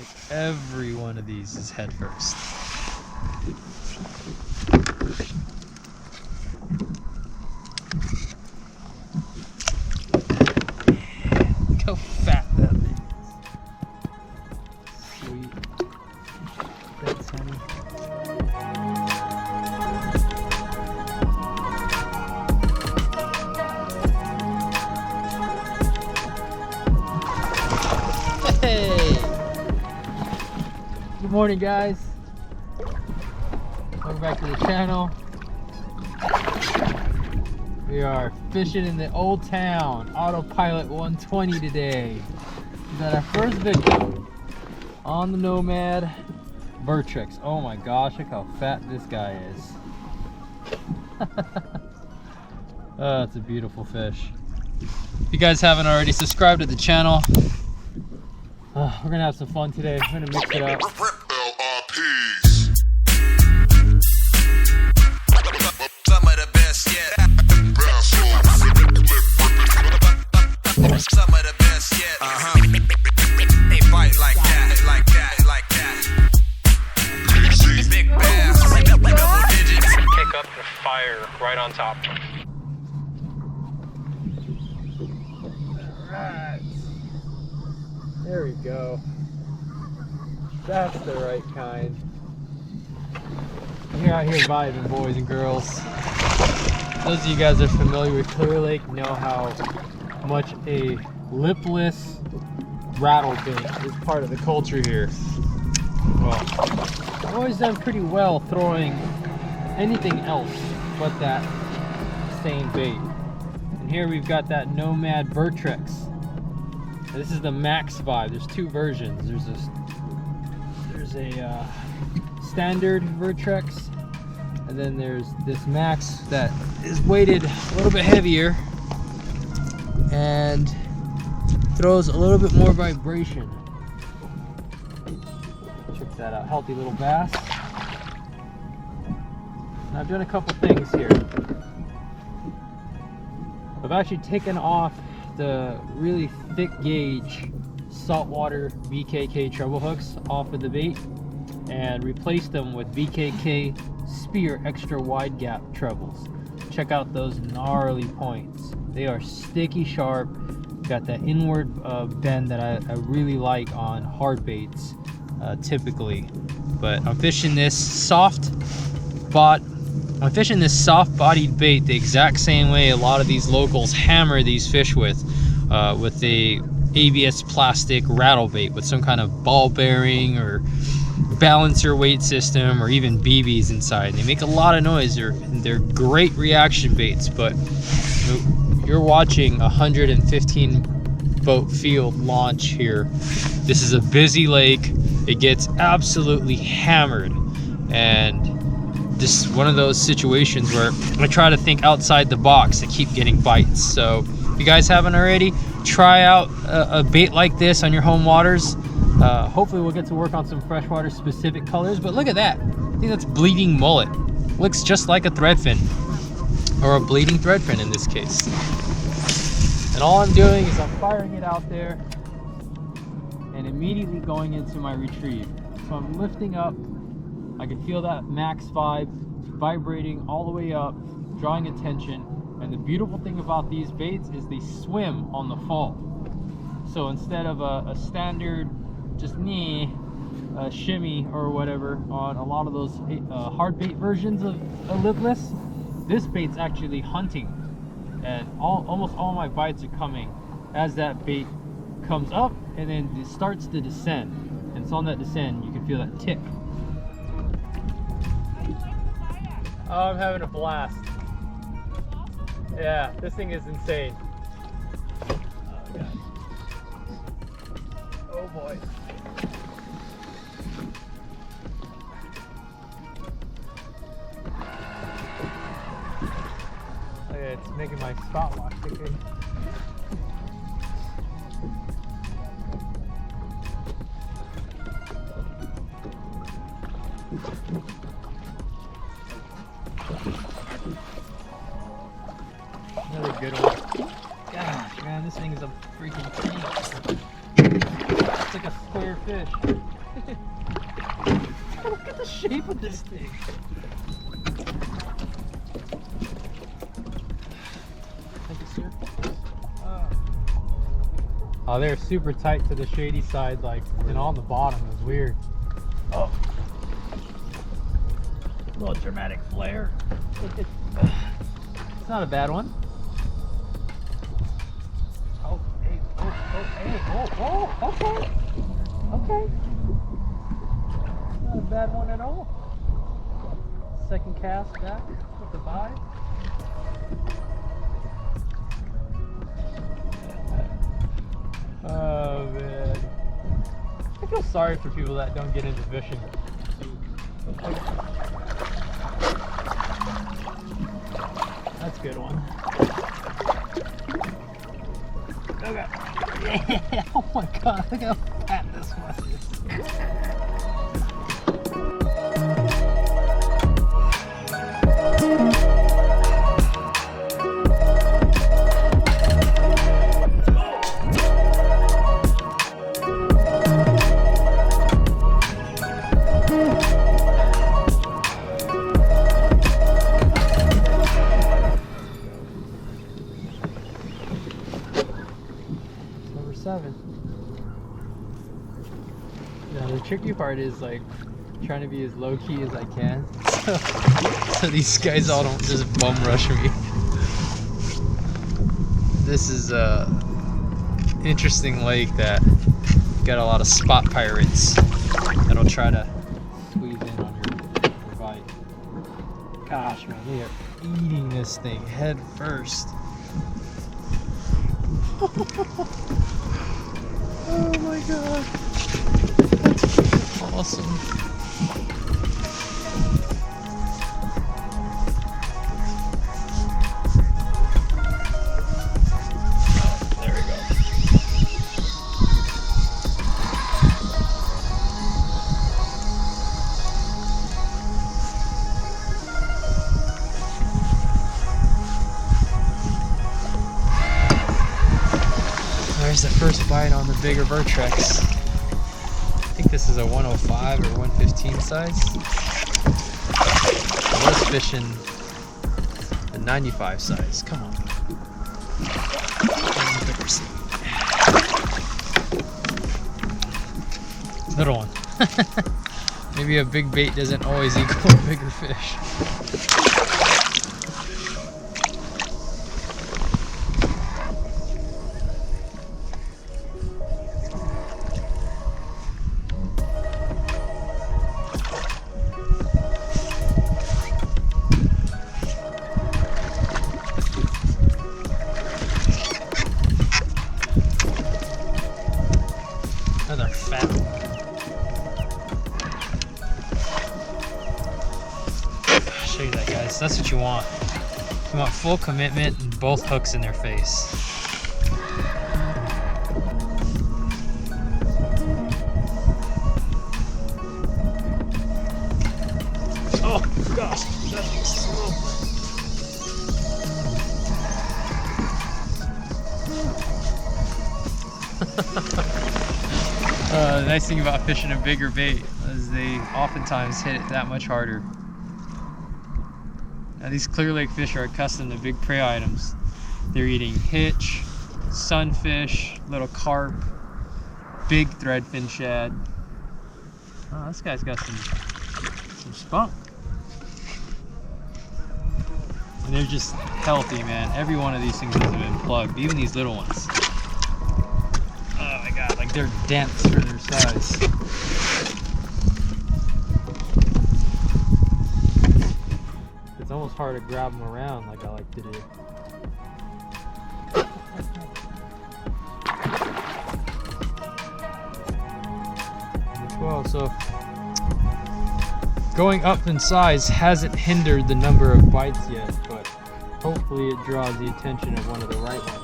Like every one of these is head first. Look how fat that thing is. Sweet. That's honey. Hey! Good morning, guys. Welcome back to the channel. We are fishing in the old town, Autopilot 120 today. We got our first video on the Nomad Vertrex. Oh my gosh, look how fat this guy is. Oh, it's a beautiful fish. If you guys haven't already subscribed to the channel, we're gonna have some fun today. We're gonna mix it up. Some of the best yet. Some of the best yet. They bite like that, like that, like that. Big bass, double digits. Kick up the fire right on top. Alright. There we go. That's the right kind. You're out here vibing, boys and girls. Those of you guys that are familiar with Clear Lake know how much a lipless rattle bait is part of the culture here. Well, I've always done pretty well throwing anything else but that same bait. And here we've got that Nomad Vertrex. This is the max vibe. There's two versions. There's a standard Vertrex, and then there's this max that is weighted a little bit heavier and throws a little bit more vibration. Check that out. Healthy little bass. Now I've done a couple things here. I've actually taken off the really thick gauge saltwater VKK treble hooks off of the bait and replaced them with VKK Spear extra wide gap trebles. Check out those gnarly points. They are sticky sharp, got that inward bend that I really like on hard baits typically. But I'm fishing this soft bodied bait the exact same way a lot of these locals hammer these fish with the ABS plastic rattle bait with some kind of ball bearing or balancer weight system or even BBs inside. They make a lot of noise. They're great reaction baits, but you're watching a 115 boat field launch here. This is a busy lake. It gets absolutely hammered, and this is one of those situations where I try to think outside the box to keep getting bites. So if you guys haven't already, try out a bait like this on your home waters. Hopefully we'll get to work on some freshwater specific colors, but look at that. I think that's bleeding mullet. Looks just like a threadfin, or a bleeding threadfin in this case. And all I'm doing is I'm firing it out there and immediately going into my retrieve. So I'm lifting up. I can feel that max vibe vibrating all the way up, drawing attention. And the beautiful thing about these baits is they swim on the fall. So instead of a standard just shimmy or whatever on a lot of those hard bait versions of lipless, this bait's actually hunting, and almost all my bites are coming as that bait comes up and then it starts to descend. And so on that descent you can feel that tick. Oh, I'm having a blast. Yeah, this thing is insane. Oh god. Oh boy. Okay, it's making my spot lock ticking. Another good one. Gosh, man, this thing is a freaking tank. It's like a square fish. Look at the shape of this thing. Thank you, sir. Oh, they're super tight to the shady side, like, and on the bottom. It was weird. Oh. A little dramatic flare. It's not a bad one. Oh, hey, okay. Okay. Not a bad one at all. Second cast back with the vibe. Oh man. I feel sorry for people that don't get into fishing. That's a good one. Okay. Yeah. Oh my god, look how fat this one is. The tricky part is like trying to be as low key as I can, so these guys all don't just bum rush me. This is a interesting lake that got a lot of spot pirates that'll try to squeeze in on your bite. Gosh, man, they are eating this thing head first. Oh my god. Awesome. There we go. There's the first bite on the bigger Vertrex. I think this is a 105 or 115 size. I was fishing the 95 size. Come on. Little one. Maybe a big bait doesn't always equal a bigger fish. Another fat one. I'll show you that, guys. That's what you want. You want full commitment and both hooks in their face. Oh gosh, that was slow. The nice thing about fishing a bigger bait is they oftentimes hit it that much harder. Now these Clear Lake fish are accustomed to big prey items. They're eating hitch, sunfish, little carp, big threadfin shad. Oh, this guy's got some spunk. And they're just healthy, man. Every one of these things has been plugged, even these little ones. Oh my god, like they're dense for their size. It's almost hard to grab them around like I like to do. Well, so going up in size hasn't hindered the number of bites yet, but hopefully it draws the attention of one of the right ones.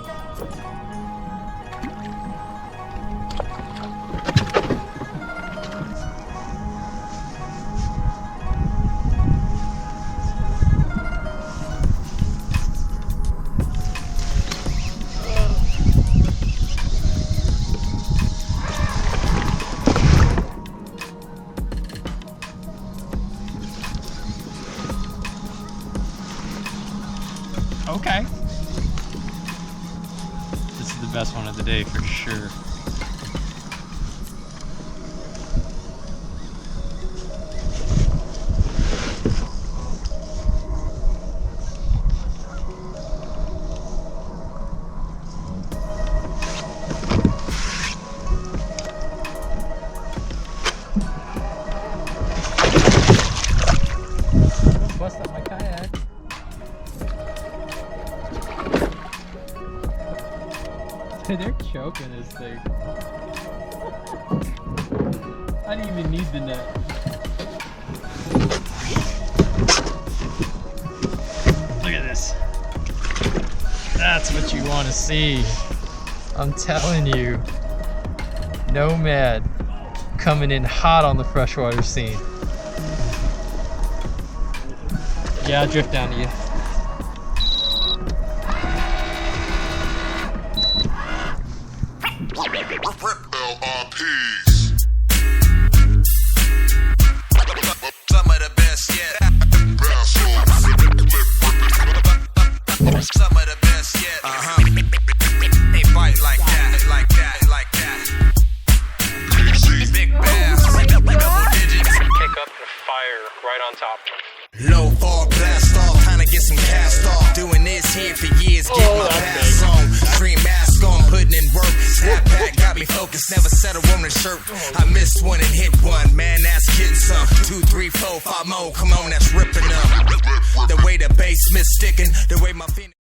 today for sure. Bust up my kayak. They're choking this thing. I didn't even need the net. Look at this. That's what you want to see. I'm telling you. Nomad coming in hot on the freshwater scene. Yeah, I'll drift down to you. LRPs. Some of the best yet. Some of the best yet. They bite like that, like that, like that. Big bass, double digits. Kick up the fire right on top. Low fall, blast off, time to get some cast off. Doing this here for years, get my pass on. Green mask on, putting in work. Snap back, got me focused, never settle on a shirt. I missed one and hit one, man, that's getting some. 2, 3, 4, 5 more, come on, that's ripping up. The way the bass sticking, the way my feet.